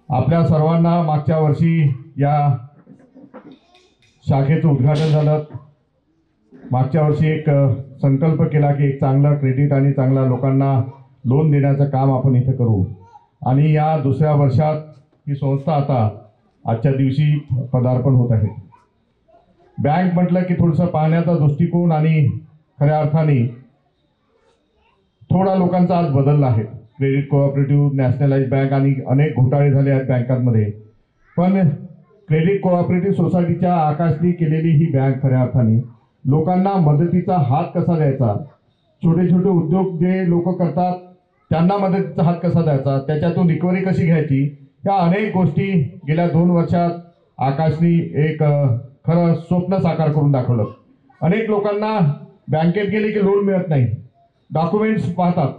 आपल्या सर्वांना मागच्या वर्षी या शाखेचं उद्घाटन झालं। मागच्या वर्षी एक संकल्प केला की एक चांगला क्रेडिट आणि चांगला लोकांना लोन देण्याचं काम आपण इथे करू आणि या दुसऱ्या वर्षात ही संस्था आता आजच्या दिवशी पदार्पण होत आहे। बँक म्हटलं की थोडंसं पाहण्याचा दृष्टिकोन आणि खऱ्या अर्थाने थोडा लोकांचा आज बदलला आहे। क्रेडिट कोऑपरेटिव्ह, नॅशनलाइज बँक आणि अनेक घोटाळे झाले आहेत बँकांमध्ये, पण क्रेडिट कोऑपरेटिव्ह सोसायटीच्या आकाशने केलेली ही बँक खऱ्या अर्थाने लोकांना मदतीचा हात कसा द्यायचा, छोटे छोटे उद्योग जे लोक करतात त्यांना मदतीचा हात कसा द्यायचा, त्याच्यातून रिकव्हरी कशी घ्यायची, या अनेक गोष्टी गेल्या 2 वर्षात आकाशने एक खरं स्वप्न साकार करून दाखवलं। अनेक लोकांना बँकेत गेले की लोन मिळत नाही, डॉक्युमेंट्स पाहतात,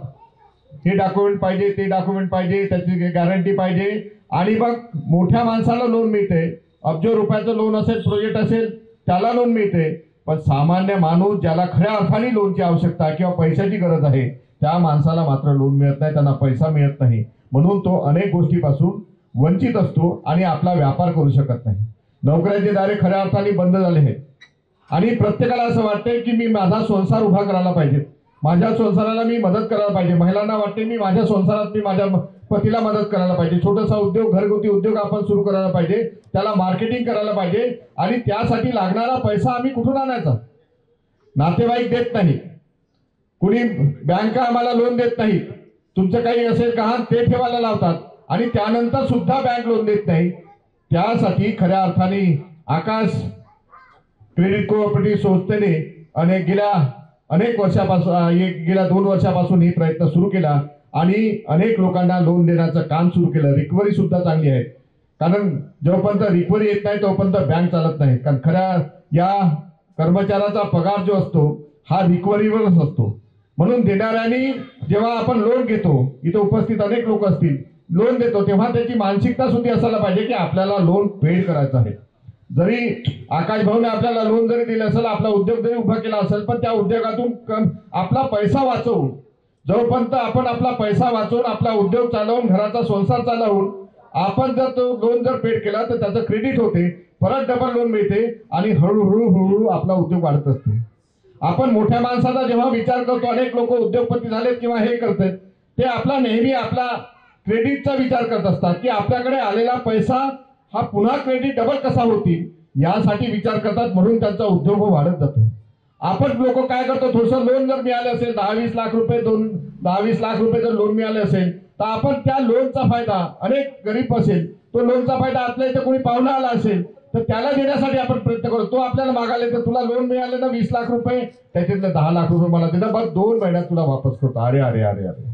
हे डॉक्युमेंट पाहिजे, ते डॉक्युमेंट पाहिजे, त्याची गॅरंटी पाहिजे आणि मग मोठ्या माणसाला लोन मिळते, अब्ज रुपयाचं लोन असेल, प्रोजेक्ट असेल त्याला लोन मिळते, पण सामान्य माणूस ज्याला खऱ्या अर्थाने लोनची आवश्यकता किंवा पैशाची गरज आहे त्या माणसाला मात्र लोन मिळत नाही, त्यांना पैसा मिळत नाही, म्हणून तो अनेक गोष्टीपासून वंचित असतो आणि आपला व्यापार करू शकत नाही। नोकऱ्यांचे दारे खऱ्या अर्थाने बंद झाले आहेत आणि प्रत्येकाला असं वाटते की मी माझा संसार उभा करायला पाहिजे, माझ्या संसाराला मी मदत करायला पाहिजे। महिलांना वाटते मी माझ्या संसारात मी माझ्या पतीला मदत करायला पाहिजे, छोटासा उद्योग, घरगुती उद्योग आपण सुरू करायला पाहिजे, त्याला मार्केटिंग करायला पाहिजे आणि त्यासाठी लागणारा पैसा आम्ही कुठून आणायचा? नातेवाईक देत नाही, कुणी बँका आम्हाला लोन देत नाही, तुमचं काही असेल गहाण ते ठेवायला लावतात आणि त्यानंतर सुद्धा बँक लोन देत नाही। त्यासाठी खऱ्या अर्थाने आकाश क्रेडिट कोऑपरेटिव्ह संस्थेने गेल्या 2 वर्षापासून ही प्रयत्न सुरू केला आणि अनेक लोकांना लोन देण्याचं काम सुरू केलं। रिकव्हरी सुद्धा चांगली आहे, कारण जोपर्यंत रिकव्हरी येत नाही तोपर्यंत बँक चालत नाही, कारण खऱ्या या कर्मचाऱ्याचा पगार जो असतो हा रिकव्हरीवरच असतो। म्हणून देणाऱ्यांनी जेव्हा आपण लोन घेतो, इथे उपस्थित अनेक लोक असतील, लोन देतो तेव्हा त्याची मानसिकता सुद्धा असायला पाहिजे की आपल्याला लोन पेड करायचं आहे। जरी आकाश भाऊने आपल्याला लोन जरी दिलं असेल, आपला उद्योग जरी उभा केला असेल, पण त्या उद्योगातून आपला पैसा वाचवून, जोपर्यंत आपण आपला पैसा वाचवून आपला उद्योग चालवून घराचा संसार चालवून आपण जर तो लोन जर पेड केला तर त्याचं क्रेडिट होते, परत डबल लोन मिळते आणि हळूहळू आपला उद्योग वाढत असतो। आपण मोठ्या माणसाचा जेव्हा विचार करतो, अनेक लोक उद्योगपती झालेत किंवा हे करतात, ते आपला नेहमी आपला क्रेडिटचा विचार करत असतात की आपल्याकडे आलेला पैसा हा पुन्हा क्रेडिट डबल कसा होतील यासाठी विचार करतात, म्हणून त्यांचा उद्योग वाढत जातो। आपण लोक काय करतो, थोडंसं लोन जर मिळाले असेल 10-20 लाख रुपये 10-20 लाख रुपये जर लोन मिळाले असेल तर आपण त्या लोनचा फायदा, अनेक गरीब असेल तो लोनचा फायदा आपल्या इथे कोणी पाहुणा आला असेल तर त्याला देण्यासाठी आपण प्रयत्न करतो। तो आपल्याला मागायला तर तुला लोन मिळाले ना 20 लाख रुपये, त्याच्यातले 10 लाख रुपये मला दे, बस 2 महिन्यात तुला वापस करतो। अरे अरे अरे अरे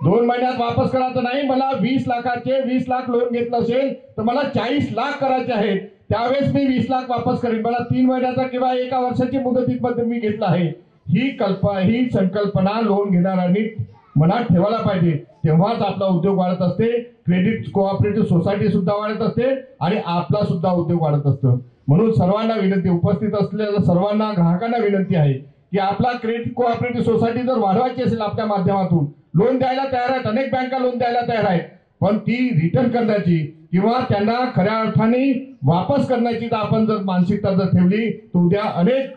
2 महिन्यात वापस करायचं नाही, मला 20 लाखाचे 20 लाख लोन घेतलं असेल तर मला 40 लाख करायचे आहेत, त्यावेळेस मी 20 लाख वापस करेन, मला 3 महिन्याचा किंवा 1 वर्षाची मुदतीमध्ये मी घेतला आहे। ही संकल्पना लोन घेणाऱ्यांनी मनात ठेवायला पाहिजे, तेव्हाच आपला उद्योग वाढत असते, क्रेडिट कोऑपरेटिव्ह सोसायटी सुद्धा वाढत असते आणि आपला सुद्धा उद्योग वाढत असतो। म्हणून सर्वांना विनंती, उपस्थित असलेल्या सर्वांना ग्राहकांना विनंती आहे की आपला क्रेडिट कोऑपरेटिव्ह सोसायटी जर वाढवायची असेल आपल्या माध्यमातून, लोन द्यायला तयार आहेत, अनेक बँका लोन द्यायला तयार आहेत, पण ती रिटर्न करण्याची किंवा त्यांना खऱ्या अर्थाने वापस करण्याची जर आपण जर मानसिकता जर ठेवली तर उद्या अनेक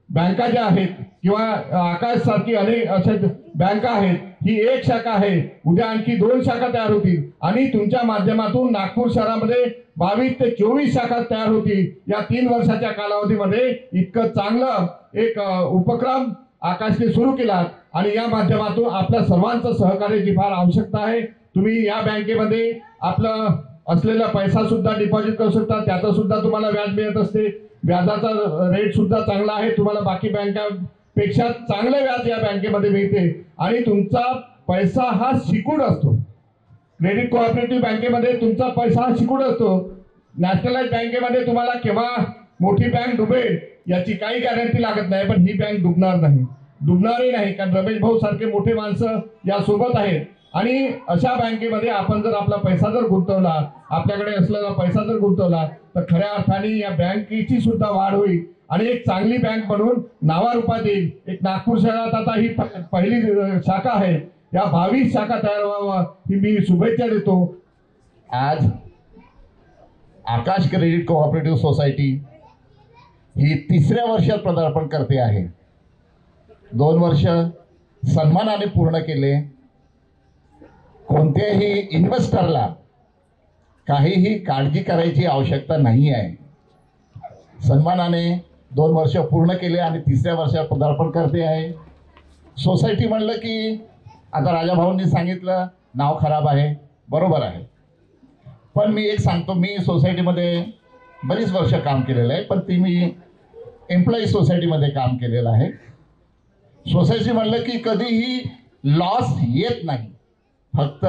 बँका ज्या आहेत किंवा आकाश सारखी अनेक अशा बँका आहेत, ही एक शाखा आहे, उद्या आणखी 2 शाखा तयार होतील आणि तुमच्या माध्यमातून नागपूर शहरामध्ये 22 ते 24 शाखा तयार होतील। या 3 वर्षाच्या कालावधीमध्ये इतकं चांगलं एक उपक्रम आकाशने सुरू केला आणि या माध्यमातून आपल्या सर्वांचं सहकार्याची फार आवश्यकता आहे। तुम्ही या बँकेमध्ये आपलं असलेला पैसा सुद्धा डिपॉझिट करू शकता, त्याचं सुद्धा तुम्हाला व्याज मिळत असते, व्याजाचा रेट सुद्धा चांगला आहे, तुम्हाला बाकी बँकांपेक्षा चांगले व्याज या बँकेमध्ये मिळते आणि तुमचा पैसा हा सिक्युर्ड असतो। क्रेडिट कोऑपरेटिव्ह बँकेमध्ये तुमचा पैसा हा सिक्युर्ड असतो। नॅशनलाइज बँकेमध्ये तुम्हाला केव्हा मोठी बँक डुबेल याची काही गॅरंटी लागत नाही, पण ही बँक डुबणारही नाही, कारण रमेश भाऊ सारखे मोठे माणसं या सोबत आहेत आणि अशा बँकेमध्ये आपण जर आपला पैसा जर गुंतवला, आपल्याकडे असलेला पैसा जर गुंतवला तर खऱ्या अर्थाने या बँकेची सुद्धा वाढ होईल आणि एक चांगली बँक म्हणून नावारूपात येईल। एक नागपूर शहरात आता ही पहिली शाखा आहे, या 22 शाखा तयार व्हावा ही मी शुभेच्छा देतो आज आकाश क्रेडिट कोऑपरेटिव्ह सोसायटी ही 3ऱ्या वर्षात पदार्पण करते आहे. 2 वर्ष सन्मानाने पूर्ण केले. कोणत्याही इन्व्हेस्टरला काहीही काळजी करायची आवश्यकता नाही आहे. सन्मानाने 2 वर्ष पूर्ण केले आणि 3ऱ्या वर्षात पदार्पण करते आहे. सोसायटी म्हणलं की आता राजाभाऊंनी सांगितलं नाव खराब आहे, बरोबर आहे. पण मी एक सांगतो, मी सोसायटीमध्ये बरीच वर्ष काम केलेलं आहे, पण ती मी एम्प्लॉई सोसायटीमध्ये काम केलेलं आहे. सोसायटी म्हणलं की कधीही लॉस येत नाही. फक्त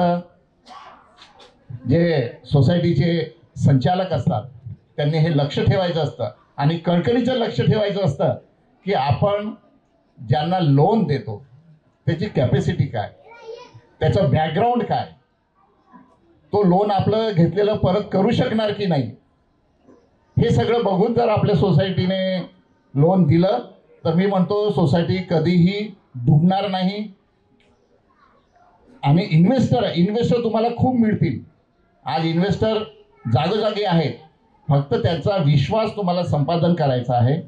जे सोसायटीचे संचालक असतात त्यांनी हे लक्ष ठेवायचं असतं आणि कणकणीचं लक्ष ठेवायचं असतं की आपण ज्यांना लोन देतो त्याची कॅपॅसिटी काय, त्याचं बॅकग्राऊंड काय, तो लोन आपलं घेतलेलं परत करू शकणार की नाही, हे सगळं बघून जर आपल्या सोसायटीने लोन दिलं तर मी म्हणतो सोसायटी कधीही डुबणार नाही. आणि इन्व्हेस्टर तुम्हाला खूप मिळतील. आज इन्व्हेस्टर जागोजागी आहेत, फक्त त्यांचा विश्वास तुम्हाला संपादन करायचा आहे.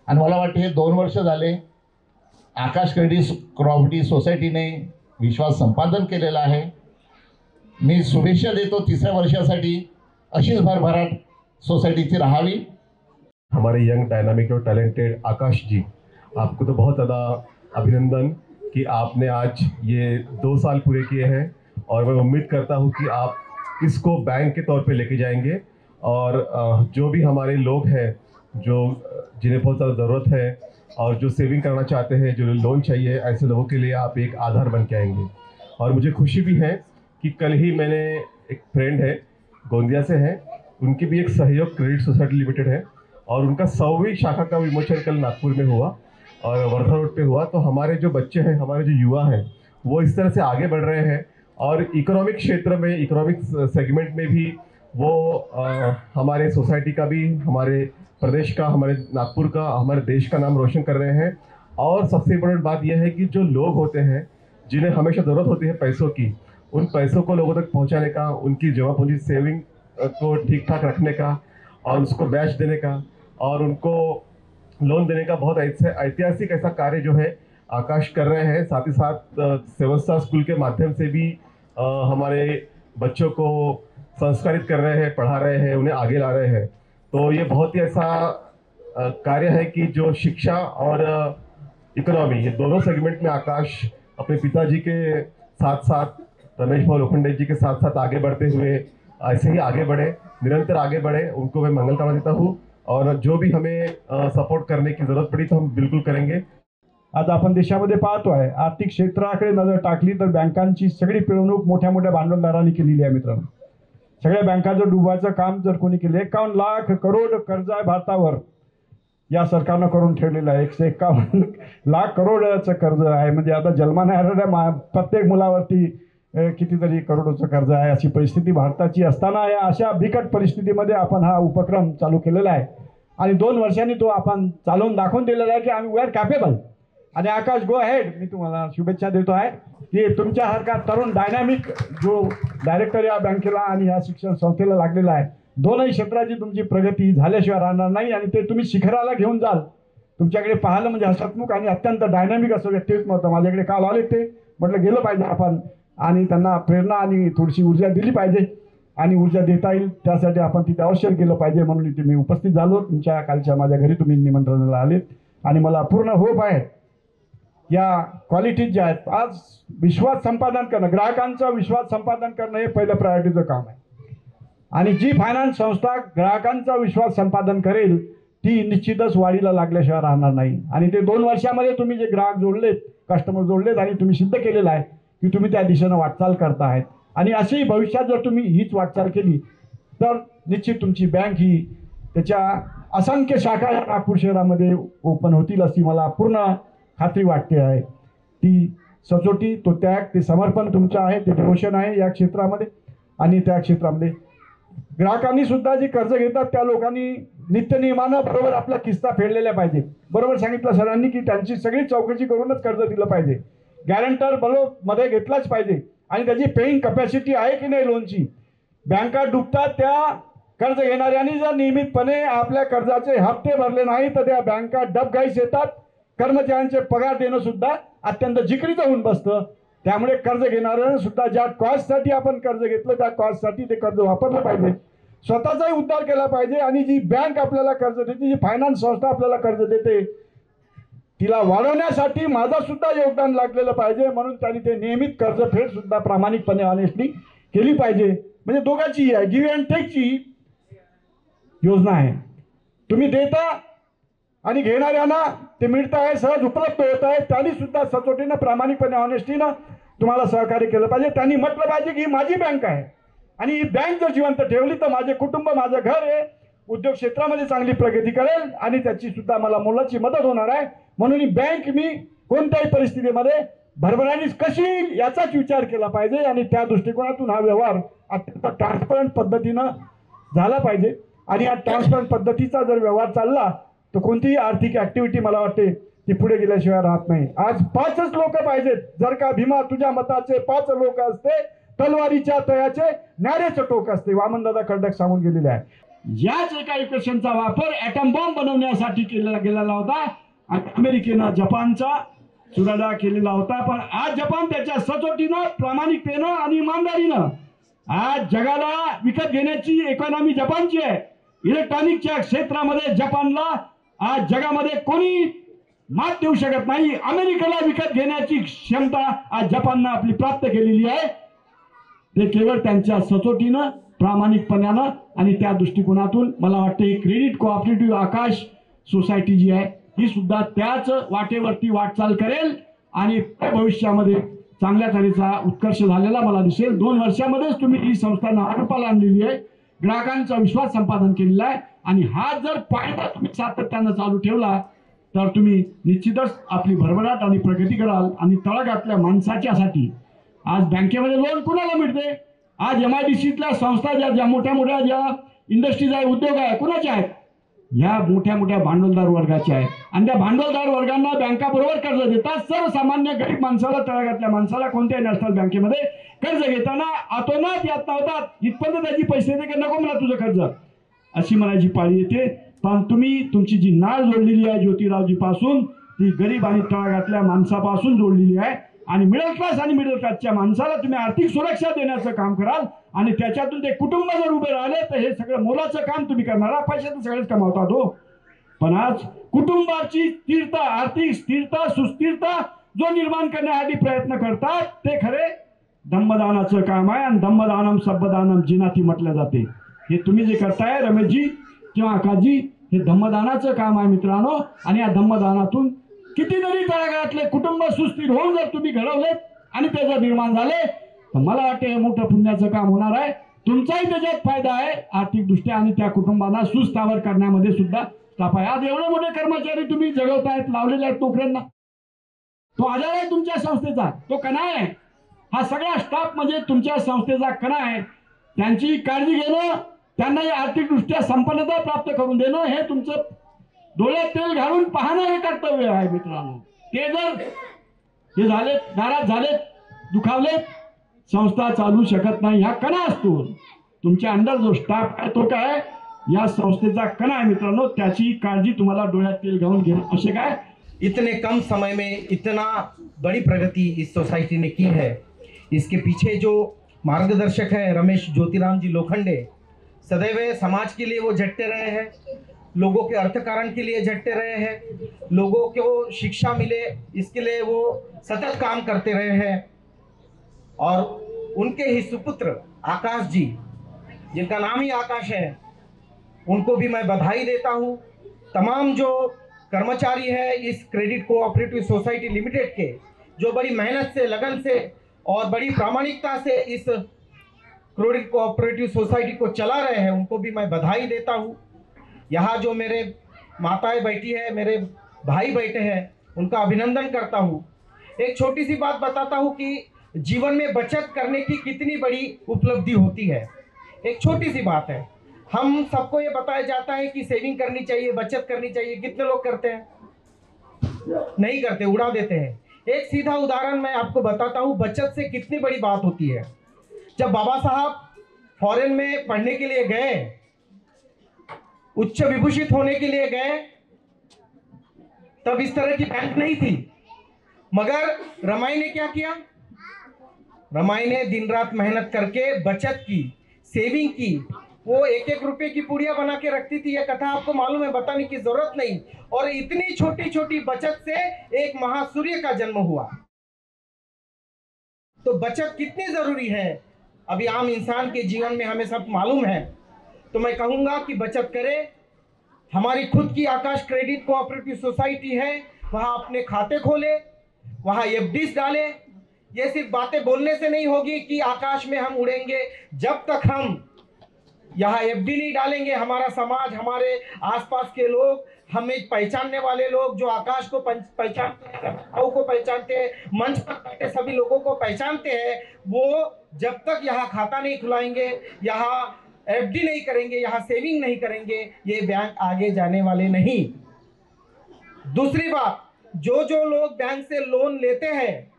आणि मला वाटतं हे 2 वर्ष झाले आकाश क्रेडिट कोऑपरेटिव्ह सोसायटीने विश्वास संपादन केलेला आहे. मी शुभेच्छा देतो 3ऱ्या वर्षासाठी. अशीच भरभराट सोसायटीची राहावी. हमारे यंग डायनामिक और टैलेंटेड आकाश जी, आपको तो बहुत ज़्यादा अभिनंदन कि आपने आज ये 2 साल पूरे किए हैं और मैं उम्मीद करता हूँ कि आप इसको बैंक के तौर पे लेके जाएंगे और जो भी हमारे लोग हैं जो जिन्हें बहुत ज़्यादा ज़रूरत है और जो सेविंग करना चाहते हैं, जो लोन चाहिए, ऐसे लोगों के लिए आप एक आधार बन के आएंगे. और मुझे खुशी भी है कि कल ही मैंने एक फ्रेंड है गोंदिया से है, उनकी भी एक सहयोग क्रेडिट सोसाइटी लिमिटेड है और उनका 100वीं शाखा का विमोचन कल नागपुर में हुआ और वर्धा रोड पे हुआ. तो हमारे जो बच्चे हैं, हमारे जो युवा हैं, वो इस तरह से आगे बढ़ रहे हैं और इकोनॉमिक क्षेत्र में, इकोनॉमिक सेगमेंट में भी वो हमारे सोसाइटी का भी, हमारे प्रदेश का, हमारे नागपुर का, हमारे देश का नाम रोशन कर रहे हैं. और सबसे इम्पोर्टेंट बात यह है कि जो लोग होते हैं जिन्हें हमेशा ज़रूरत होती है पैसों की, उन पैसों को लोगों तक पहुंचाने का, उनकी जमा पूंजी सेविंग को ठीक ठाक रखने का और उसको बैच देने का और उनको लोन देने का बहुत ऐतिहासिक ऐसा कार्य जो है आकाश कर रहे हैं. साथ ही साथ 7 स्टार स्कूल के माध्यम से भी हमारे बच्चों को संस्कारित कर रहे हैं, पढ़ा रहे हैं, उन्हें आगे ला रहे हैं. तो ये बहुत ही ऐसा कार्य है कि जो शिक्षा और इकोनॉमी, ये दोनों सेगमेंट में आकाश अपने पिताजी के साथ साथ, रमेश भाऊ लोखंडे जी के साथ साथ आगे बढ़ते हुए ऐसे ही आगे बढ़े, निरंतर आगे बढ़े. उनको मैं मंगल कामना देता हूँ और जो भी हमें सपोर्ट करने की ज़रूरत पड़ी तो हम बिल्कुल करेंगे. आज आपण देशामध्ये पाहतोय आर्थिक क्षेत्राकडे नजर टाकली तर बँकांची सगळी पिळवणूक मोठ्या मोठ्या भांडवलदारांनी केलेली आहे मित्रांनो. सगळ्या बँकांचं डुबाचं काम जर कोणी केले, 51 लाख करोड कर्ज आहे भारतावर, या सरकारनं करून ठेवलेलं आहे. 151 लाख करोडचं कर्ज आहे. म्हणजे आता जन्माने आलेल्या प्रत्येक मुलावरती कितीतरी करोडोचं कर्ज आहे. अशी परिस्थिती भारताची असताना या अशा बिकट परिस्थितीमध्ये आपण हा उपक्रम चालू केलेला आहे आणि 2 वर्षांनी तो आपण चालवून दाखवून दिलेला आहे की आम्ही वी आर कॅपेबल. आणि आकाश गो अहेड, मी तुम्हाला शुभेच्छा देतो आहे की तुमच्यासारखा तरुण डायनॅमिक जो डायरेक्टर या बँकेला आणि या शिक्षण संस्थेला लागलेला आहे, दोनही क्षेत्राची तुमची प्रगती झाल्याशिवाय राहणार नाही आणि ते तुम्ही शिखराला घेऊन जाल. तुमच्याकडे पाहिलं म्हणजे हसतमुख आणि अत्यंत डायनॅमिक असं व्यक्तिमत्व होतं. माझ्याकडे काल आले ते, म्हटलं गेलं पाहिजे आपण आणि त्यांना प्रेरणा आणि थोडीशी ऊर्जा दिली पाहिजे आणि ऊर्जा देता येईल त्यासाठी आपण तिथे अवश्य गेलं पाहिजे. म्हणून इथे मी उपस्थित झालो. तुमच्या कालच्या माझ्या घरी तुम्ही निमंत्रणाला आलेत आणि मला पूर्ण होप आहे या क्वालिटीज ज्या आहेत, आज विश्वास संपादन करणं, ग्राहकांचा विश्वास संपादन करणं हे पहिलं प्रायोरिटीचं काम आहे. आणि जी फायनान्स संस्था ग्राहकांचा विश्वास संपादन करेल ती निश्चितच वाढीला लागल्याशिवाय राहणार नाही. आणि ते 2 वर्षामध्ये तुम्ही जे ग्राहक जोडलेत, कस्टमर जोडलेत आणि तुम्ही सिद्ध केलेलं आहे की तुम्ही त्या दिशेनं वाटचाल करतायत. आणि अशी भविष्यात जर तुम्ही हीच वाटचाल केली तर निश्चित तुमची बँक ही त्याच्या असंख्य शाखा या नागपूर शहरामध्ये ओपन होतील अशी मला पूर्ण खात्री वाटते आहे. ती सचोटी, तो त्याग, ते समर्पण तुमचं आहे, ते डिवोशन आहे या क्षेत्रामध्ये. आणि त्या क्षेत्रामध्ये ग्राहकांनी सुद्धा जे कर्ज घेतात त्या लोकांनी नित्यनियमानं बरोबर आपला किस्ता फेडलेला पाहिजे. बरोबर सांगितलं सरांनी की त्यांची सगळी चौकशी करूनच कर्ज दिलं पाहिजे. गॅरंटर बरोबर मध्ये घेतलाच पाहिजे आणि त्याची पेईंग कॅपॅसिटी आहे की नाही लोनची बँका डुबतात, त्या कर्ज घेणाऱ्यांनी जर नियमितपणे आपल्या कर्जाचे हप्ते भरले नाही तर त्या बँका डबघाईस येतात. कर्मचाऱ्यांचे पगार देणं सुद्धा अत्यंत जिकिरीचं होऊन बसतं. त्यामुळे कर्ज घेणाऱ्यांना सुद्धा ज्या कॉस्टसाठी आपण कर्ज घेतलं त्या कॉस्टसाठी ते कर्ज वापरलं पाहिजे, स्वतःचाही उद्धार केला पाहिजे. आणि जी बँक आपल्याला कर्ज देते, जी फायनान्स संस्था आपल्याला कर्ज देते, तिला वाढवण्यासाठी माझं सुद्धा योगदान लागलेलं पाहिजे. म्हणून त्यांनी ते नियमित कर्जफेड सुद्धा प्रामाणिकपणे ऑनेस्टली केली पाहिजे. म्हणजे दोघांची आहे, गिव्ह अँड टेकची योजना आहे. तुम्ही देता आणि घेणाऱ्यांना ते मिळतं आहे, सहज उपलब्ध होत आहे. त्यांनी सुद्धा सचोटीनं प्रामाणिकपणे ऑनेस्टीनं तुम्हाला सहकार्य केलं पाहिजे. त्यांनी म्हटलं पाहिजे की ही माझी बँक आहे आणि ही बँक जर जिवंत ठेवली तर माझे कुटुंब, माझं घर आहे, उद्योग क्षेत्रामध्ये चांगली प्रगती करेल आणि त्याची सुद्धा मला मोलाची मदत होणार आहे. म्हणून ही बँक मी कोणत्याही परिस्थितीमध्ये भरभराटीस कशी येईल याचाच विचार केला पाहिजे आणि त्या दृष्टिकोनातून हा व्यवहार अत्यंत ट्रान्सपरंट पद्धतीनं झाला पाहिजे. आणि या ट्रान्सपरंट पद्धतीचा जर व्यवहार चालला तर कोणतीही आर्थिक ऍक्टिव्हिटी मला वाटते ती पुढे गेल्याशिवाय राहत नाही. आज 5च लोक पाहिजेत. जर का भीमा तुझ्या मताचे 5 लोक असते, तलवारीच्या तयाचे न्यारेचं टोक असते, वामनदादा खर्डक सांगून गेलेले आहे. याच एका इक्वेशनचा वापर ॲटम बॉम्ब बनवण्यासाठी केला गेलेला होता आणि अमेरिकेनं जपानचा चुराडा केलेला होता. पण आज जपान त्याच्या सचोटीनं, प्रामाणिकतेनं आणि इमानदारीनं आज जगाला विकत घेण्याची इकॉनॉमी जपानची आहे. इलेक्ट्रॉनिकच्या क्षेत्रामध्ये जपानला आज जगामध्ये कोणी मात देऊ शकत नाही. अमेरिकेला विकत घेण्याची क्षमता आज जपाननं आपली प्राप्त केलेली आहे. ते केवळ त्यांच्या सचोटीनं, प्रामाणिकपणानं आणि त्या दृष्टिकोनातून मला वाटतं ही क्रेडिट कोऑपरेटिव्ह आकाश सोसायटी जी आहे ही सुद्धा त्याच वाटेवरती वाटचाल करेल आणि भविष्यामध्ये चांगल्या तऱ्हेचा उत्कर्ष झालेला मला दिसेल. 2 वर्षामध्येच तुम्ही ही संस्था नावारूपाला आणलेली आहे, ग्राहकांचा विश्वास संपादन केलेला आहे आणि हा जर पायदा तुम्ही सातत्यानं चालू ठेवला तर तुम्ही निश्चितच आपली भरभराट आणि प्रगती कराल. आणि तळागाळातल्या माणसाच्यासाठी आज बँकेमध्ये लोन कुणाला मिळते? आज MIDCतल्या संस्था ज्या मोठ्या मोठ्या ज्या इंडस्ट्रीज आहे, उद्योग आहे, कुणाच्या आहेत? ह्या मोठ्या मोठ्या भांडवलदार वर्गाच्या आहेत. आणि त्या भांडवलदार वर्गांना बँका बरोबर कर्ज देतात. सर्वसामान्य गरीब माणसाला, तळागाळातल्या माणसाला कोणत्याही नॅशनल बँकेमध्ये कर्ज घेताना आतोनात यातना होतात. इथपर्यंत त्याची पैसे देते की नको मला तुझं कर्ज अशी म्हणायची पाळी येते. पण तुम्ही तुमची जी नाळ जोडलेली आहे ज्योतिरावजी पासून, ती गरीब आणि तळागाळातल्या माणसापासून जोडलेली आहे. आणि मिडल क्लास आणि मिडल क्लासच्या माणसाला तुम्ही आर्थिक सुरक्षा देण्याचं काम कराल आणि त्याच्यातून ते कुटुंब जर उभे राहिले तर हे सगळं मोलाचं काम तुम्ही करणार. पैसे तर सगळेच कमावतात हो, पण आज कुटुंबाची स्थिरता, आर्थिक स्थिरता, सुस्थिरता जो निर्माण करण्यासाठी प्रयत्न करतात ते खरे धम्मदानाचं काम आहे. आणि धम्मदानम सब्बदानम जिनाती म्हटलं जाते. हे तुम्ही जे करताय रमेशजी किंवा आकाशजी, हे धम्मदानाचं काम आहे मित्रांनो. आणि या धम्मदानातून कितीतरी तळागाळातले कुटुंब सुस्थिर होऊन जर तुम्ही घडवलेत आणि ते जर निर्माण झाले तर मला वाटतं हे मोठं पुण्याचं काम होणार आहे. तुमचाही त्याच्यात फायदा आहे आर्थिकदृष्ट्या आणि त्या कुटुंबांना सुस्थावर करण्यामध्ये सुद्धा स्टाफ आहे. आज एवढे मोठे कर्मचारी तुम्ही जगवतायत, लावलेले आहेत नोकऱ्यांना. तो आधार आहे तुमच्या संस्थेचा, तो कणा आहे. हा सगळा स्टाफ म्हणजे तुमच्या संस्थेचा कणा आहे. त्यांची काळजी घेणं, त्यांनाही आर्थिकदृष्ट्या संपन्नता प्राप्त करून देणं हे तुमचं डोळ्यात तेल घालून पाहणं हे कर्तव्य आहे मित्रांनो. ते जर हे झालेत, नाराज झालेत, दुखावलेत, संस्था चालू शकत नाही. हा कणा असतो तुमच्या अंडर जो स्टाफ आहे तो काय या संस्थेचा कणा आहे मित्रांनो. त्याची काळजी तुम्हाला डोळ्यात तेल घालून घेणं आवश्यक आहे. इतने कम समय में इतना बड़ी प्रगति इस सोसाइटी ने की है, इसके पीछे जो मार्गदर्शक है रमेश ज्योतिराम जी लोखंडे, सदैव समाज के लिए वो झटते रहे हैं, लोगों के अर्थकारण के लिए झटते रहे हैं, लोगों को शिक्षा मिले इसके लिए वो सतत काम करते रहे हैं. और उनके ही सुपुत्र आकाश जी, जिनका नाम ही आकाश है, उनको भी मैं बधाई देता हूँ. तमाम जो कर्मचारी है इस क्रेडिट कोऑपरेटिव सोसाइटी लिमिटेड के, जो बड़ी मेहनत से, लगन से और बड़ी प्रामाणिकता से इस क्रेडिट कोऑपरेटिव सोसाइटी को चला रहे हैं, उनको भी मैं बधाई देता हूँ. यहाँ जो मेरे माताएं बैठी है, मेरे भाई बैठे हैं, उनका अभिनंदन करता हूँ. एक छोटी सी बात बताता हूँ कि जीवन में बचत करने की कितनी बड़ी उपलब्धि होती है. एक छोटी सी बात है, हम सबको ये बताया जाता है कि सेविंग करनी चाहिए, बचत करनी चाहिए. कितने लोग करते हैं? नहीं करते, उड़ा देते हैं. एक सीधा उदाहरण मैं आपको बताता हूँ बचत से कितनी बड़ी बात होती है. जब बाबा साहब फॉरेन में पढ़ने के लिए गए, उच्च विभूषित होने के लिए गए, तब इस तरह की बैंक नहीं थी। मगर रमाई ने क्या किया? रमाई ने दिन रात मेहनत करके बचत की, सेविंग की। वो एक एक रुपए की पुड़िया बना के रखती थी। यह कथा आपको मालूम है, बताने की जरूरत नहीं। और इतनी छोटी छोटी बचत से एक महासूर्य का जन्म हुआ। तो बचत कितनी जरूरी है अभी आम इंसान के जीवन में हमें सब मालूम है। तो मैं कहूंगा कि बचत करें। हमारी खुद की आकाश क्रेडिट कोऑपरेटिव सोसाइटी है, वहां अपने खाते खोले, वहां एफडीज डाले। ये सिर्फ बातें बोलने से नहीं होगी कि आकाश में हम उड़ेंगे। जब तक हम यहाँ एफडी नहीं डालेंगे, हमारा समाज, हमारे आसपास के लोग, हमें पहचानने वाले लोग जो आकाश को पहचानते हैं, को पहचानते हैं, मंच पर बैठे सभी लोगों को पहचानते हैं, वो जब तक यहाँ खाता नहीं खुलाएंगे, यहाँ एफडी नहीं करेंगे, यहाँ सेविंग नहीं करेंगे, ये बैंक आगे जाने वाले नहीं। दूसरी बात, जो जो लोग बैंक से लोन लेते हैं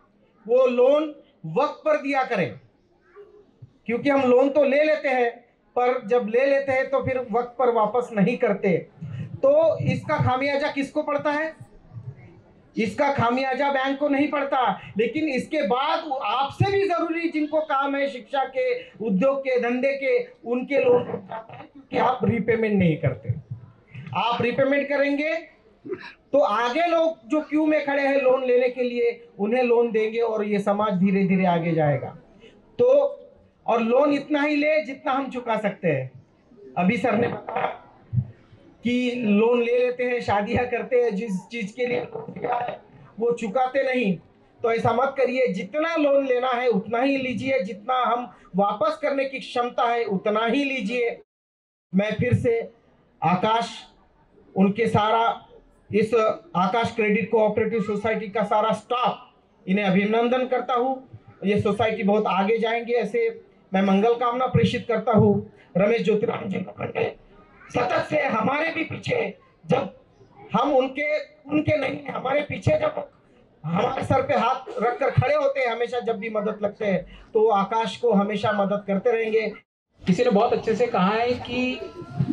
वो लोन वक्त पर दिया करें। क्योंकि हम लोन तो ले लेते हैं, पर जब ले लेते हैं तो फिर वक्त पर वापस नहीं करते। तो इसका खामियाजा किसको पड़ता है? इसका खामियाजा बैंक को नहीं पड़ता, लेकिन इसके बाद आपसे भी जरूरी जिनको काम है शिक्षा के, उद्योग के, धंधे के, उनके लोन, क्योंकि आप रीपेमेंट नहीं करते। आप रीपेमेंट करेंगे तो आगे लोग जो क्यू में खड़े हैं लोन लेने के लिए, उन्हें लोन देंगे और ये समाज धीरे धीरे आगे जाएगा। तो और लोन इतना ही ले जितना हम चुका सकते हैं। अभी सर ने बताया कि लोन ले लेते हैं, शादियां करते हैं, जिस चीज के लिए वो चुकाते नहीं। तो ऐसा मत करिए, जितना लोन लेना है उतना ही लीजिए, जितना हम वापस करने की क्षमता है उतना ही लीजिए। मैं फिर से आकाश, उनके सारा इस आकाश क्रेडिट कोऑपरेटिव सोसाइटी का सारा स्टाफ, इन्हें अभिनंदन करता हूँ। ये सोसाइटी बहुत आगे जाएंगे, ऐसे मैं मंगल कामना प्रेषित करता हूँ। रमेश ज्योतिराम जी सतत से हमारे भी पीछे, जब हम उनके नहीं, हमारे पीछे जब हमारे सर पे हाथ रखकर खड़े होते हैं, हमेशा जब भी मदद लगते हैं तो आकाश को हमेशा मदद करते रहेंगे। किसी ने बहुत अच्छे से कहा है कि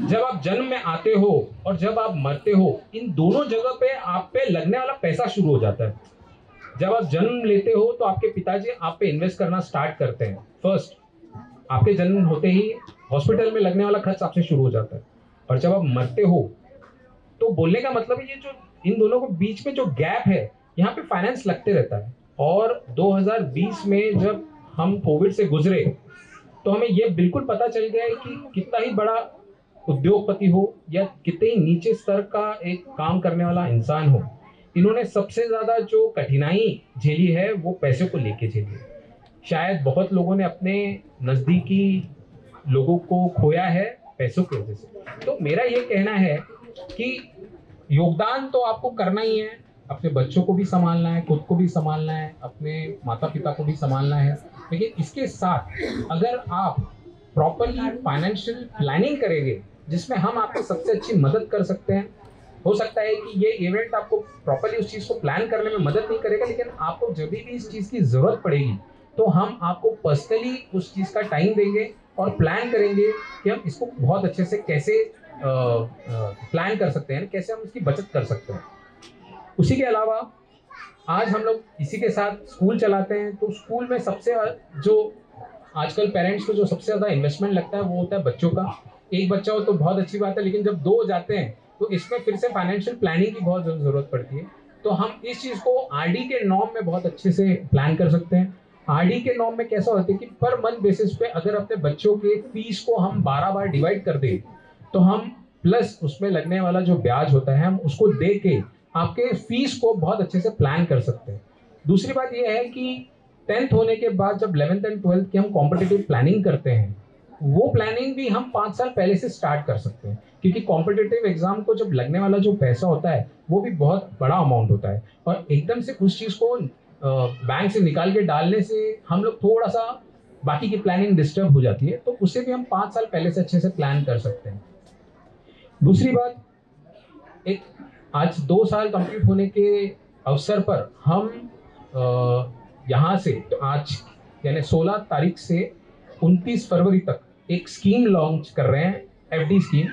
जब आप जन्म में आते हो और जब आप मरते हो, इन दोनों जगह पे आप पे लगने वाला पैसा शुरू हो जाता है। जब आप जन्म लेते हो तो आपके पिताजी आप पे इन्वेस्ट करना स्टार्ट करते हैं। फर्स्ट, आपके जन्म होते ही हॉस्पिटल में लगने वाला खर्च आपसे शुरू हो जाता है। और जब आप मरते हो तो बोलने का मतलब है ये जो इन दोनों के बीच में जो गैप है, यहाँ पे फाइनेंस लगते रहता है। और 2020 में जब हम कोविड से गुजरे तो हमें ये बिल्कुल पता चल गया है कि कितना ही बड़ा उद्योगपति हो या कितने ही नीचे स्तर का एक काम करने वाला इंसान हो, इन्होंने सबसे ज़्यादा जो कठिनाई झेली है वो पैसे को लेके झेली है। शायद बहुत लोगों ने अपने नज़दीकी लोगों को खोया है पैसों की वजह से। तो मेरा ये कहना है कि योगदान तो आपको करना ही है, अपने बच्चों को भी संभालना है, खुद को भी संभालना है, अपने माता पिता को भी संभालना है, लेकिन इसके साथ अगर आप प्रॉपरली फाइनेंशियल प्लानिंग करेंगे जिसमें हम आपको सबसे अच्छी मदद कर सकते हैं। हो सकता है कि ये इवेंट आपको प्रॉपरली उस चीज़ को प्लान करने में मदद नहीं करेगा, लेकिन आपको जब भी इस चीज़ की ज़रूरत पड़ेगी तो हम आपको पर्सनली उस चीज़ का टाइम देंगे और प्लान करेंगे कि हम इसको बहुत अच्छे से कैसे प्लान कर सकते हैं, कैसे हम इसकी बचत कर सकते हैं। उसी के अलावा आज हम लोग इसी के साथ स्कूल चलाते हैं, तो स्कूल में सबसे जो आजकल पेरेंट्स को जो सबसे ज़्यादा इन्वेस्टमेंट लगता है वो होता है बच्चों का। एक बच्चा हो तो बहुत अच्छी बात है, लेकिन जब 2 हो जाते हैं तो इसमें फिर से फाइनेंशियल प्लानिंग की बहुत ज़रूरत पड़ती है। तो हम इस चीज़ को आरडी के नॉर्म में बहुत अच्छे से प्लान कर सकते हैं। आरडी के नॉर्म में कैसा होता है कि पर मंथ बेसिस पे अगर अपने बच्चों के फीस को हम 12 बार डिवाइड कर दें तो हम प्लस उसमें लगने वाला जो ब्याज होता है हम उसको दे के आपके फीस को बहुत अच्छे से प्लान कर सकते हैं। दूसरी बात यह है कि 10th होने के बाद जब 11th एंड 12th की हम कॉम्पिटिटिव प्लानिंग करते हैं, वो प्लानिंग भी हम 5 साल पहले से स्टार्ट कर सकते हैं, क्योंकि कॉम्पिटिटिव एग्जाम को जब लगने वाला जो पैसा होता है वो भी बहुत बड़ा अमाउंट होता है। और एकदम से उस चीज़ को बैंक से निकाल के डालने से हम लोग थोड़ा सा बाकी की प्लानिंग डिस्टर्ब हो जाती है, तो उसे भी हम 5 साल पहले से अच्छे से प्लान कर सकते हैं। दूसरी बात, एक आज 2 साल कंप्लीट होने के अवसर पर हम यहाँ से तो आज यानी 16 तारीख से 29 फरवरी तक एक स्कीम लॉन्च कर रहे हैं, एफडी स्कीम।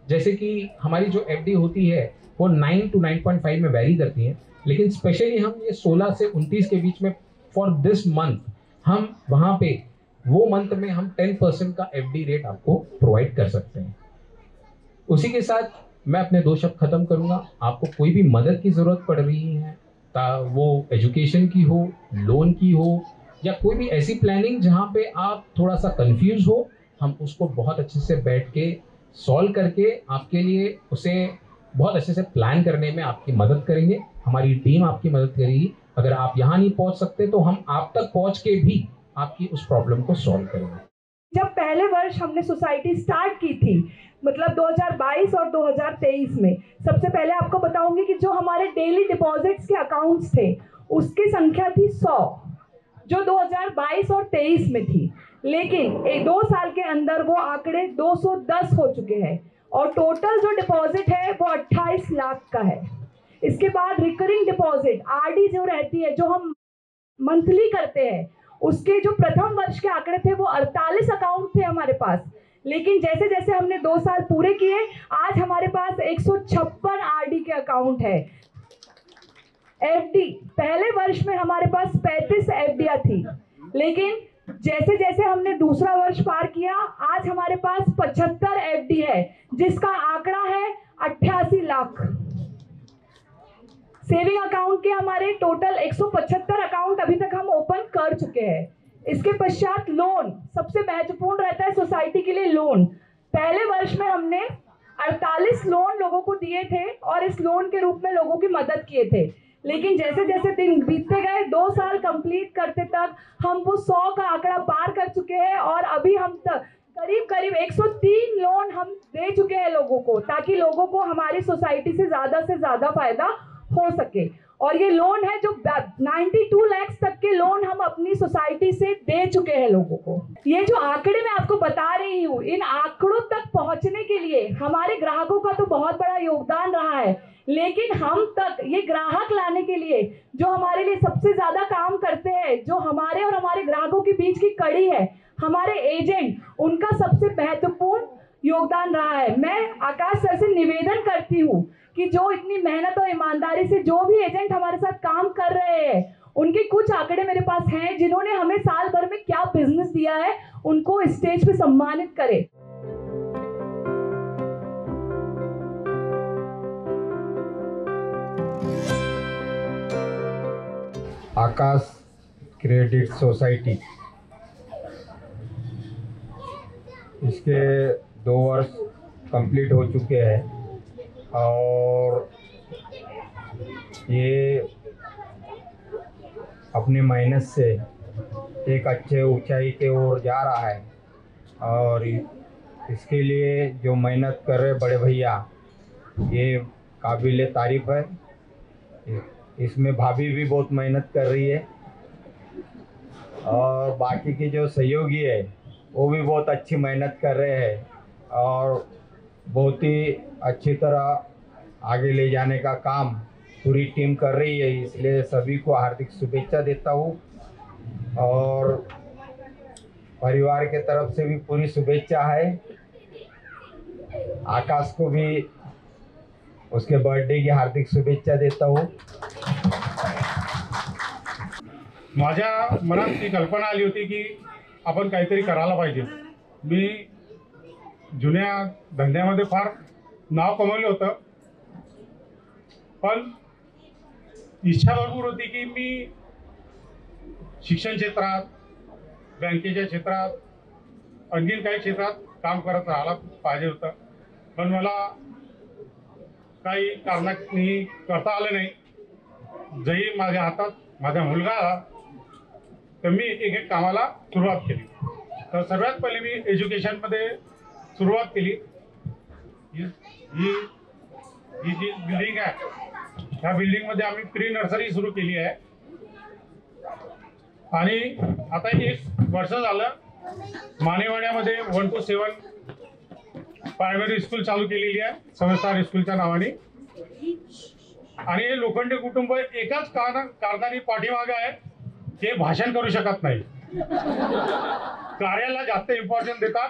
जैसे कि हमारी जो एफडी होती है वो 9 to 9.5 में वैरी करती है, लेकिन स्पेशली हम ये 16 से 29 के बीच में फॉर दिस मंथ हम वहाँ पे वो मंथ में हम 10% का एफडी रेट आपको प्रोवाइड कर सकते हैं। उसी के साथ मैं अपने 2 शब्द खत्म करूँगा। आपको कोई भी मदद की ज़रूरत पड़ रही है, वो एजुकेशन की हो, लोन की हो, या कोई भी ऐसी प्लानिंग जहाँ पे आप थोड़ा सा कंफ्यूज हो, हम उसको बहुत अच्छे से बैठ के सॉल्व करके आपके लिए उसे बहुत अच्छे से प्लान करने में आपकी मदद करेंगे। हमारी टीम आपकी मदद करेगी। अगर आप यहाँ नहीं पहुँच सकते तो हम आप तक पहुँच के भी आपकी उस प्रॉब्लम को सॉल्व करेंगे। जब पहले वर्ष हमने सोसाइटी स्टार्ट की थी, मतलब 2022 और 2023 में, सबसे पहले आपको बताऊंगी कि जो हमारे डेली डिपॉजिट्स के अकाउंट्स थे उसकी संख्या थी 100, जो 2022 और 23 में थी। लेकिन 2 साल के अंदर वो आंकड़े 210 हो चुके हैं और टोटल जो डिपॉजिट है वो 28 लाख का है। इसके बाद रिकरिंग डिपॉजिट आरडी जो रहती है, जो हम मंथली करते हैं, उसके जो प्रथम वर्ष के आंकड़े थे वो 48 अकाउंट थे हमारे पास। लेकिन जैसे जैसे हमने 2 साल पूरे किए, आज हमारे पास 156 आरडी के अकाउंट है। एफडी पहले वर्ष में हमारे पास 35 एफडियां थी, लेकिन जैसे जैसे हमने दूसरा वर्ष पार किया, आज हमारे पास 75 एफडी है, जिसका आंकड़ा है 88 लाख। सेविंग अकाउंट के हमारे टोटल 175 अकाउंट अभी तक हम ओपन कर चुके हैं। इसके पश्चात लोन सबसे महत्वपूर्ण रहता है सोसाइटी के लिए। लोन पहले वर्ष में हमने 48 लोन लोगों को दिए थे और इस लोन के रूप में लोगों की मदद किए थे। लेकिन जैसे जैसे दिन बीतते गए, 2 साल कंप्लीट करते तक हम वो 100 का आंकड़ा पार कर चुके हैं और अभी हम तक करीब 103 लोन हम दे चुके हैं लोगों को, ताकि लोगों को हमारी सोसाइटी से ज़्यादा फायदा हो सके। और ये लोन है जो 92 लाख तक के लोन हम अपनी सोसाइटी से दे चुके हैं लोगों को। ये जो आंकड़े मैं आपको बता रही हूँ, इन आंकड़ों तक पहुंचने के लिए हमारे ग्राहकों का तो बहुत बड़ा योगदान रहा है, लेकिन हम तक ये ग्राहक लाने के लिए जो हमारे लिए सबसे ज्यादा काम करते हैं, जो हमारे और हमारे ग्राहकों के बीच की कड़ी है, हमारे एजेंट, उनका सबसे महत्वपूर्ण योगदान रहा है। मैं आकाश सर से निवेदन करती हूँ कि जो इतनी मेहनत और ईमानदारी से जो भी एजेंट हमारे साथ काम कर रहे हैं, उनके कुछ आंकड़े मेरे पास हैं, जिन्होंने हमें साल भर में क्या बिजनेस दिया है, उनको स्टेज पे सम्मानित करें। आकाश क्रेडिट सोसाइटी, इसके 2 वर्ष कंप्लीट हो चुके हैं और ये अपनी मेहनत से एक अच्छे ऊंचाई के ओर जा रहा है। और इसके लिए जो मेहनत कर रहे बड़े भैया, ये काबिल तारीफ़ है। इसमें भाभी भी बहुत मेहनत कर रही है और बाकी के जो सहयोगी है वो भी बहुत अच्छी मेहनत कर रहे हैं और बहुत ही अच्छी तरह आगे ले जाने का काम पूरी टीम कर रही है। इसलिए सभी को हार्दिक शुभेच्छा देता हूँ और परिवार के तरफ से भी पूरी शुभेच्छा है। आकाश को भी उसके बर्थडे की हार्दिक शुभेच्छा देता हूँ। माझ्या मनात ती कल्पना आली होती की आपण काहीतरी करायला पाहिजे। मी जुन्या धंद्यामध्ये फार नाव कमवलं होतं, पण इच्छा भरपूर होती की मी शिक्षण क्षेत्रात, बँकेच्या क्षेत्रात, आणखीन काही क्षेत्रात काम करत राहायला पाहिजे होतं, पण मला काही कारणांनी करता आलं नाही। जरी माझ्या हातात माझा मुलगा आला तर मी एक कामाला सुरुवात केली। तर सर्वात पहिले मी एज्युकेशनमध्ये सुरुवात केली। ही जी बिल्डिंग आहे, ह्या बिल्डिंगमध्ये आम्ही प्री नर्सरी सुरू केली आहे आणि आता 1 वर्ष झालं मानेवाड्यामध्ये 1 to 7 प्रायमरी स्कूल चालू केलेली आहे, संस्कार स्कूलच्या नावाने। आणि हे लोखंडे कुटुंब एकाच कारणाने पाठीमागे आहे, ते भाषण करू शकत नाही। कार्याला जास्त इम्पॉर्टन्स देतात.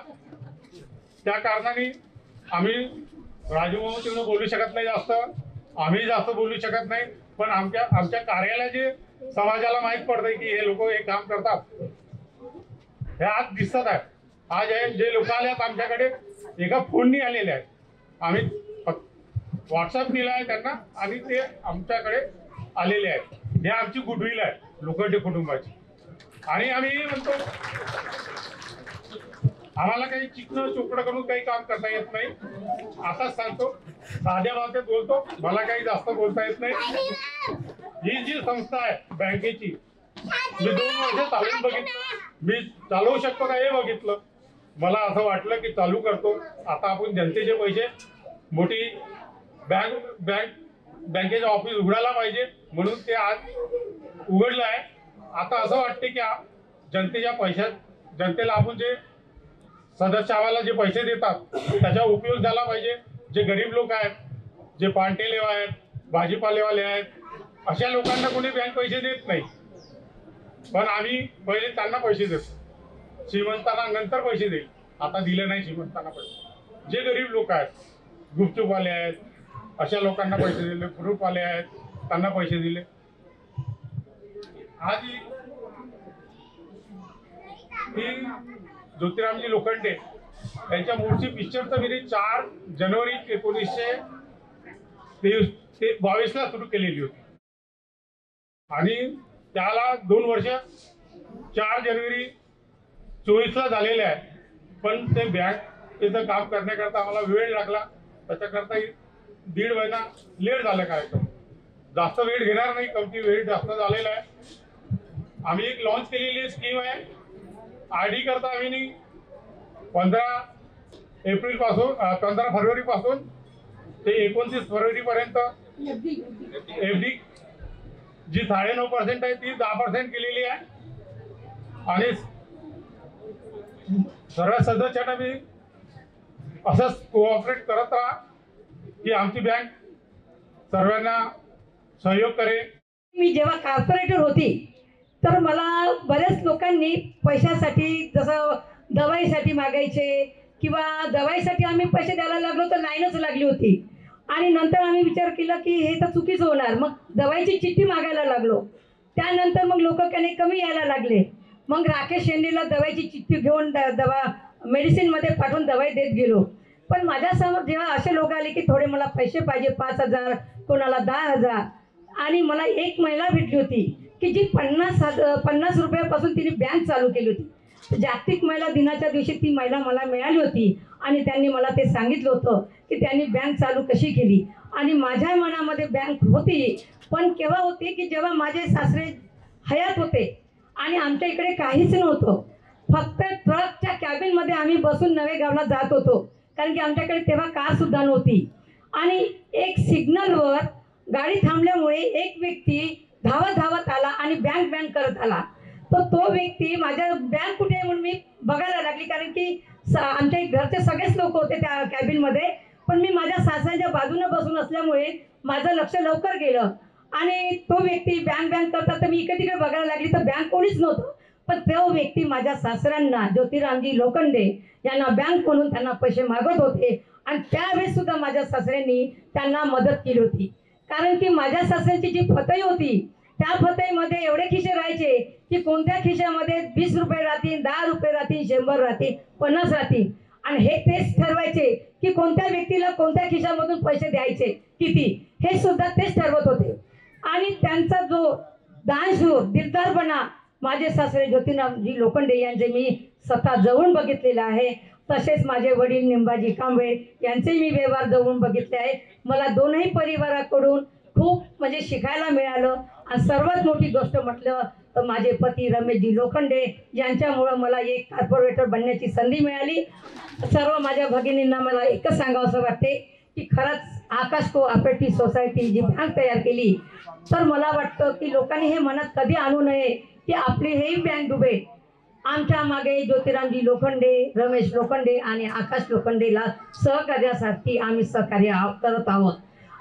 त्या कारणाने आम्ही राजूभाऊ तिकडे बोलू शकत नाही जास्त, आम्ही जास्त बोलू शकत नाही. पण आमच्या कार्याला जे समाजाला माहीत पडतंय की हे लोक हे काम करतात, हे आज दिसत आहे. आज हे जे लोक आले आहेत आमच्याकडे एका फोननी आलेले आहेत. आम्ही व्हॉट्सअप दिला आहे त्यांना आणि ते आमच्याकडे आलेले आहेत. हे आमची गुडविल आहे लोखंडे कुटुंबाची. आणि आम्ही म्हणतो आम्हाला काही चिकन चोपडं करून काही काम करता येत नाही. आताच सांगतो, साध्या भाषेत बोलतो, मला काही जास्त बोलता येत नाही. ही जी संस्था आहे बँकेची, मी 2 वर्ष चालवून बघितलं, मी चालवू शकतो का हे बघितलं. मला असं वाटलं की चालू करतो. आता आपण जनतेचे पैसे, मोठी बँकेचं ऑफिस उघडायला पाहिजे म्हणून ते आज उघडलं आहे. आता असं वाटते की जनतेच्या पैशात, जनतेला आपण जे सदस्यावाला जे पैसे देतात त्याचा उपयोग झाला पाहिजे. जे गरीब लोक आहेत, जे पानटेले आहेत, भाजीपालेवाले आहेत, अशा लोकांना कोणी बँक पैसे देत नाही. पण आम्ही पहिले त्यांना पैसे देतो. श्रीमंतांना नंतर पैसे देईल, आता दिले नाही श्रीमंतांना पैसे. जे गरीब लोक आहेत, गुपचूपवाले आहेत, अशा लोकांना पैसे दिले. फ्रूटवाले आहेत, त्यांना पैसे दिले. आज ही ज्योतिरामजी लोखंडे यांच्या मूळची पिक्चरचं मी 4 जानेवारी 1922ला सुरू केलेली होती आणि त्याला 2 वर्ष 4 जानेवारी 24ला झालेले आहे. पण ते बँकेचं काम करण्याकरता आम्हाला वेळ लागला. त्याच्याकरता 1.5 महिना लेट झाला. काय जास्त वेळ घेणार नाही, कमती वेळ जास्त झालेला आहे. आम्ही एक लॉन्च केलेली स्कीम आहे RD करता. आम्ही 15 फरवरीपासून ते 29 फरवरीपर्यंत FD जी 9.5% आहे ती 10% केलेली आहे. आणि सर्व सदस्यांना मी असंच कोऑपरेट करत राहा की आमची बँक सर्वांना सहयोग करेल. मी जेव्हा कॉर्पोरेटर होती तर मला बऱ्याच लोकांनी पैशासाठी, जसं दवाईसाठी मागायचे किंवा दवाईसाठी आम्ही पैसे द्यायला लागलो तर लाईनच लागली होती. आणि नंतर आम्ही विचार केला की हे तर चुकीचं होणार. मग दवाईची चिठ्ठी मागायला लागलो. त्यानंतर मग लोक कमी यायला लागले. मग राकेश शेंडेला दवाईची चिठ्ठी घेऊन दवा मेडिसिनमध्ये पाठवून दवाई देत गेलो. पण माझ्यासमोर जेव्हा असे लोक आले की थोडे मला पैसे पाहिजे, 5,000, कोणाला 10,000, आणि मला एक महिला भेटली होती की जी 50 रुपयापासून तिने बँक चालू केली होती. जागतिक महिला दिनाच्या दिवशी ती महिला मला मिळाली होती आणि त्यांनी मला ते सांगितलं होतं की त्यांनी बँक चालू कशी केली. आणि माझ्या मनामध्ये बँक होती, पण केव्हा होती की जेव्हा माझे सासरे हयात होते आणि आमच्या इकडे काहीच नव्हतं. फक्त ट्रकच्या कॅबिनमध्ये आम्ही बसून नवेगावला जात होतो, कारण की आमच्याकडे तेव्हा कारसुद्धा नव्हती. आणि एक सिग्नलवर गाडी थांबल्यामुळे एक व्यक्ती धावत आला आणि बँक करत आला. तो व्यक्ती माझ्या बँक कुठे आहे म्हणून मी बघायला लागली, कारण की आमच्या घरचे सगळेच लोक होते त्या कॅबिनमध्ये. पण मी माझ्या सासऱ्यांच्या बाजूने बसून असल्यामुळे माझं लक्ष लवकर गेलं आणि तो व्यक्ती बँक करतात तर मी इकडे तिकडे बघायला लागली तर बँक कोणीच नव्हतं. पण तो व्यक्ती माझ्या सासऱ्यांना, ज्योतिरामजी लोखंडे यांना बँक म्हणून त्यांना पैसे मागत होते. आणि त्यावेळेस सुद्धा माझ्या सासऱ्यांनी त्यांना मदत केली होती, कारण की माझ्या सासऱ्यांची जी फतई होती त्या फतईमध्ये एवढे खिसे राहायचे की कोणत्या खिशामध्ये 20 रुपये राहतील, 10 रुपये राहतील, 100 राहतील, 50 राहतील. आणि हे तेच ठरवायचे की कोणत्या व्यक्तीला कोणत्या खिशामधून पैसे द्यायचे, किती, हे सुद्धा तेच ठरवत होते. आणि त्यांचा जो दानशूर, दिलदारपणा माझे सासरे ज्योतिरामजी लोखंडे यांचे मी स्वतः जवळून बघितलेला आहे. तसेच माझे वडील निंबाजी कांबळे यांचे मी व्यवहार जवळून बघितले आहे. मला दोनही परिवाराकडून खूप म्हणजे शिकायला मिळालं. आणि सर्वात मोठी गोष्ट म्हटलं तर माझे पती रमेशजी लोखंडे यांच्यामुळं मला एक कॉर्पोरेटर बनण्याची संधी मिळाली. सर्व माझ्या भगिनींना मला एकच सांगावंसं वाटते की खरंच आकाश कोऑपरेटिव्ह सोसायटी जी बँक तयार केली तर मला वाटतं की लोकांनी हे मनात कधी आणू नये की आपली हेही बँक डुबे. आमच्या मागे ज्योतिरामजी लोखंडे, रमेश लोखंडे आणि आकाश लोखंडेला सहकार्यासाठी आम्ही सहकार्य करत आहोत.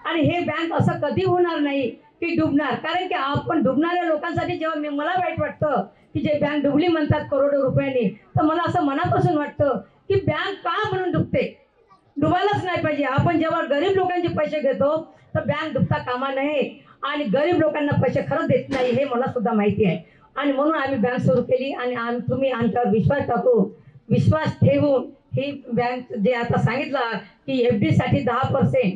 आणि हे बँक असं कधी होणार नाही की डुबणार, कारण की आपण डुबणाऱ्या लोकांसाठी जेव्हा मला वाईट वाटतं की जे बँक डुबली म्हणतात करोडो रुपयांनी, तर मला असं मनापासून वाटतं की बँक का म्हणून डुबते, डुबायलाच नाही पाहिजे. आपण जेव्हा गरीब लोकांचे पैसे घेतो तर बँक डुबता कामा नये आणि गरीब लोकांना पैसे खरंच देत नाही हे मला सुद्धा माहिती आहे. आणि म्हणून आम्ही बँक सुरू केली आणि तुम्ही आमच्यावर विश्वास टाकून विश्वास ठेवून ही बँक जे आता सांगितलं की FD साठी 10%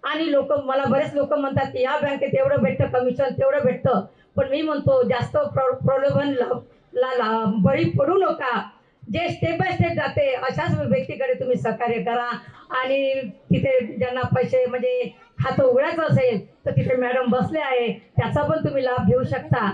आणि मला बरेच लोक म्हणतात की या बँकेत एवढं भेटतं कमिशन तेवढं भेटतं, पण मी म्हणतो जास्त प्रलोभन बळी पडू नका. जे स्टेप बाय स्टेप जाते अशाच व्यक्तीकडे तुम्ही सहकार्य करा आणि तिथे ज्यांना पैसे म्हणजे खातं उघडायचं असेल तर तिथे मॅडम बसले आहे, त्याचा पण तुम्ही लाभ घेऊ शकता.